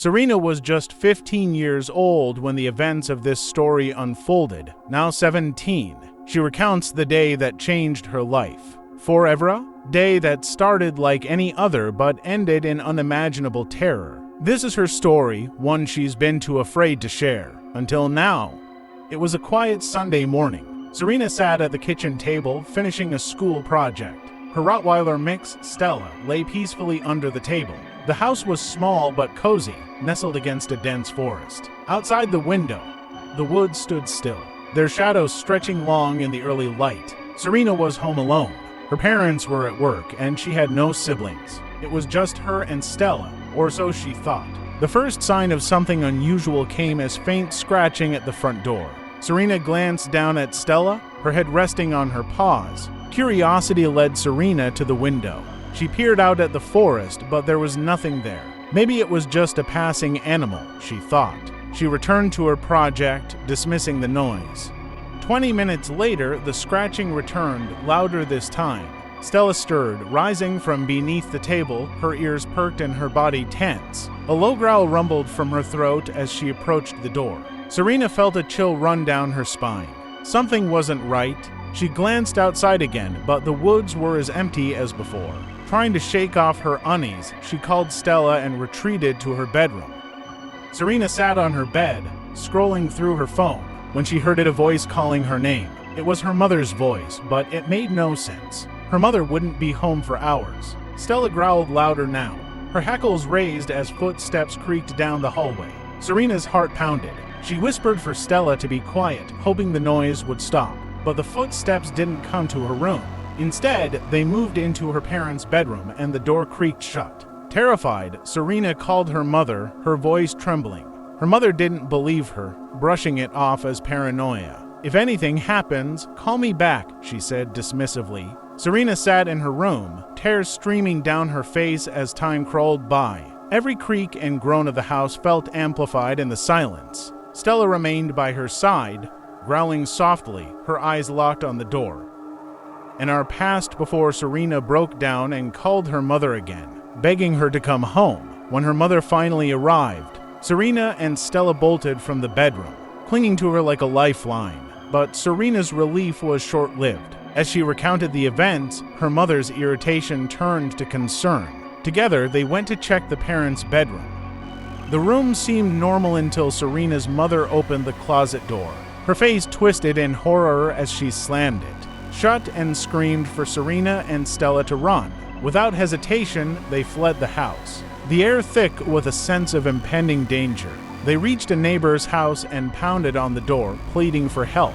Sarina was just 15 years old when the events of this story unfolded. Now 17, she recounts the day that changed her life forever, a day that started like any other but ended in unimaginable terror. This is her story, one she's been too afraid to share. Until now. It was a quiet Sunday morning. Sarina sat at the kitchen table, finishing a school project. Her Rottweiler mix, Stella, lay peacefully under the table. The house was small but cozy, nestled against a dense forest. Outside the window, the woods stood still, their shadows stretching long in the early light. Sarina was home alone. Her parents were at work, and she had no siblings. It was just her and Stella, or so she thought. The first sign of something unusual came as faint scratching at the front door. Sarina glanced down at Stella, her head resting on her paws. Curiosity led Sarina to the window. She peered out at the forest, but there was nothing there. Maybe it was just a passing animal, she thought. She returned to her project, dismissing the noise. 20 minutes later, the scratching returned, louder this time. Stella stirred, rising from beneath the table, her ears perked and her body tense. A low growl rumbled from her throat as she approached the door. Sarina felt a chill run down her spine. Something wasn't right. She glanced outside again, but the woods were as empty as before. Trying to shake off her unease, she called Stella and retreated to her bedroom. Sarina sat on her bed, scrolling through her phone, when she heard a voice calling her name. It was her mother's voice, but it made no sense. Her mother wouldn't be home for hours. Stella growled louder now. Her hackles raised as footsteps creaked down the hallway. Sarina's heart pounded. She whispered for Stella to be quiet, hoping the noise would stop. But the footsteps didn't come to her room. Instead, they moved into her parents' bedroom and the door creaked shut. Terrified, Sarina called her mother, her voice trembling. Her mother didn't believe her, brushing it off as paranoia. "If anything happens, call me back," she said dismissively. Sarina sat in her room, tears streaming down her face as time crawled by. Every creak and groan of the house felt amplified in the silence. Stella remained by her side, growling softly, her eyes locked on the door. An hour passed before Sarina broke down and called her mother again, begging her to come home. When her mother finally arrived, Sarina and Stella bolted from the bedroom, clinging to her like a lifeline. But Sarina's relief was short-lived. As she recounted the events, her mother's irritation turned to concern. Together, they went to check the parents' bedroom. The room seemed normal until Sarina's mother opened the closet door. Her face twisted in horror as she slammed it shut and screamed for Sarina and Stella to run. Without hesitation, they fled the house, the air thick with a sense of impending danger. They reached a neighbor's house and pounded on the door, pleading for help.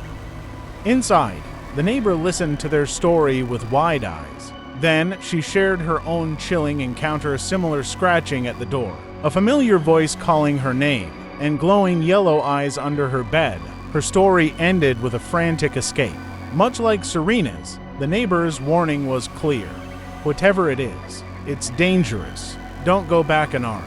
Inside, the neighbor listened to their story with wide eyes. Then, she shared her own chilling encounter, similar scratching at the door, a familiar voice calling her name, and glowing yellow eyes under her bed. Her story ended with a frantic escape. Much like Sarina's, the neighbor's warning was clear. Whatever it is, it's dangerous. Don't go back unarmed.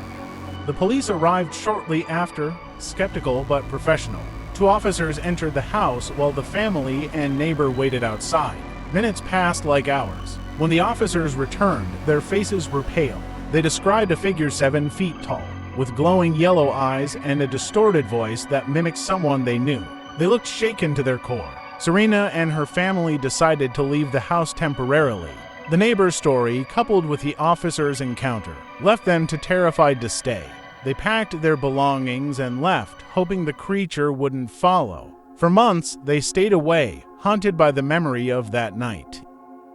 The police arrived shortly after, skeptical but professional. 2 officers entered the house while the family and neighbor waited outside. Minutes passed like hours. When the officers returned, their faces were pale. They described a figure 7 feet tall, with glowing yellow eyes and a distorted voice that mimicked someone they knew. They looked shaken to their core. Sarina and her family decided to leave the house temporarily. The neighbor's story, coupled with the officers' encounter, left them terrified to stay. They packed their belongings and left, hoping the creature wouldn't follow. For months, they stayed away, haunted by the memory of that night.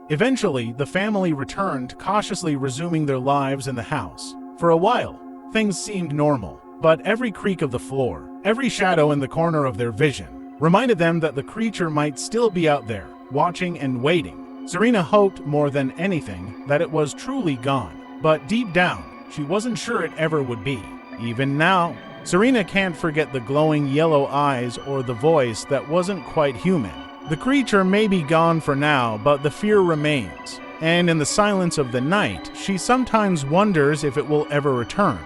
Eventually, the family returned, cautiously resuming their lives in the house. For a while, things seemed normal, but every creak of the floor, every shadow in the corner of their vision, reminded them that the creature might still be out there, watching and waiting. Sarina hoped more than anything that it was truly gone, but deep down, she wasn't sure it ever would be. Even now, Sarina can't forget the glowing yellow eyes or the voice that wasn't quite human. The creature may be gone for now, but the fear remains. And in the silence of the night, she sometimes wonders if it will ever return.